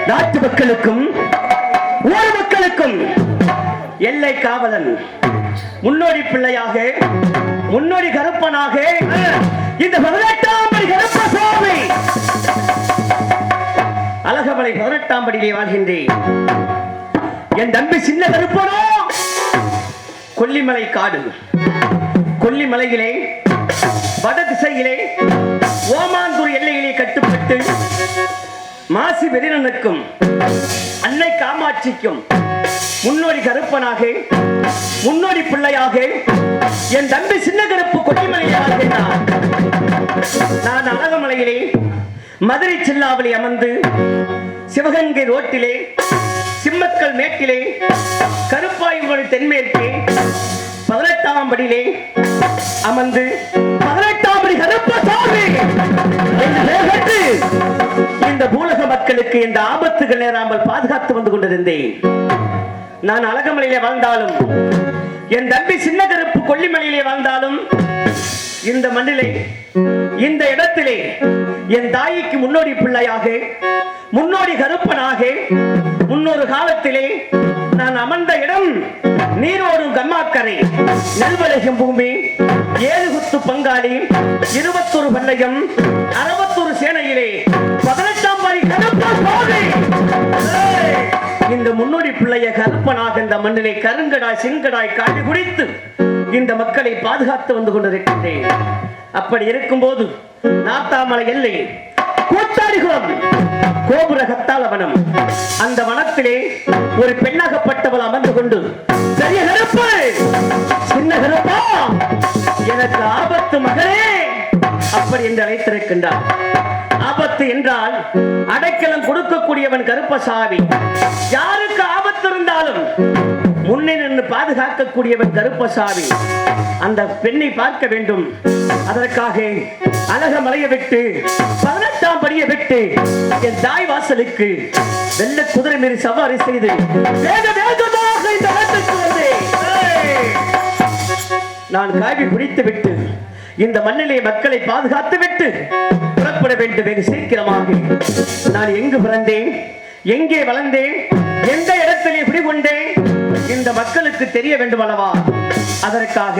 நாட்டு மக்களுக்கும் ஊர் மக்களுக்கும் எல்லை காவலன் முன்னோடி பிள்ளையாக முன்னோடி கருப்பனாக இந்த 18ஆம் படி கருப்பசாமி அழகமலை 18ஆம் படியிலே வாழ்கின்றேன். என் தம்பி சின்ன கருப்பனோ கொல்லிமலை காடு. கொல்லிமலையிலே வட திசையிலே ஓமாந்தூர் எல்லையிலே கட்டுப்பட்டு மாசி வெறினனுக்கும் அன்னை காமாட்சிக்கும் முன்னோடி கருப்பனாக முன்னோடி பிள்ளையாக என் தம்பி சின்ன கருப்பு கொல்லிமலையில் வாழ்கின்றார். நான் அழகமலையிலே மதுரை சில்லாவளி அமர்ந்து சிவகங்கை ரோட்டிலே சிம்மக்கல் மேட்டிலே கருப்பாயுமொழி தென்மேற்கே 18ஆம் படியிலே அமர்ந்து 18ஆம் படி கருப்பசாமி இந்த பூலக மக்களுக்கு இந்த ஆபத்துகள் நேராமல் பாதுகாத்து வந்து கொண்டிருந்தேன். நான் அழகமலையிலே வாழ்ந்தாலும் என் தம்பி சின்ன கருப்பு கொல்லிமலையிலே வாழ்ந்தாலும் இந்த மண்ணிலே இந்த இடத்திலே என் தாய்க்கு முன்னோடி பிள்ளையாக முன்னோடி கருப்பனாக முன்னொரு காலத்திலே நான் அமர்ந்த இடம் நீரோடும் கம்மாக்கரை நெல்வளையும் பூமி 7 குத்து பங்காளி 21 பல்லையம் 61 சேனையிலே 18ஆம் படி கருப்பசாமி இந்த முன்னோடி பிள்ளைய கருப்பனாக இந்த மண்ணிலே கருங்கடாய் செங்கடாய் காடி குடித்து இந்த மக்களை பாதுகாத்து வந்து கொண்டிருக்கின்றேன். அப்படி இருக்கும்போது நாத்தாமலை எல்லை கூத்தாடிகுளம் கோபுர கத்தாள வனம், அந்த வனத்திலே ஒரு பெண்ணாகப்பட்டவள் அமர்ந்து கொண்டு பெரிய கருப்பு சின்ன கருப்பா எனக்கு ஆபத்து மகனே அப்படி என்று அழைத்திருக்கின்றார். ஆபத்து என்றால் அடைக்கலம் கொடுக்கக்கூடியவன் கருப்பசாமி. யாருக்கு ஆபத்து இருந்தாலும் முன்னே நின்று பாதுகாக்கக்கூடியவன் கருப்பசாமி. அந்த பெண்ணை பார்க்க வேண்டும். அதற்காக அழகமலையை விட்டு 18ஆம் படியை விட்டு என் தாய் வாசலுக்கு வெள்ள குதிரை மீறி சவாரி செய்து வேக வேகமாக இந்த நாட்டுக்கு வந்தேன். நான் காவி குடித்து விட்டு இந்த மண்ணிலே மக்களை பாதுகாத்து விட்டு புறப்பட வேண்டும். வெகு சீக்கிரமாக நான் எங்கு பிறந்தேன், எங்கே வளர்ந்தேன், எந்த இடத்திலே குடிகொண்டேன் இந்த மக்களுக்கு தெரிய வேண்டும் அல்லவா? அதற்காக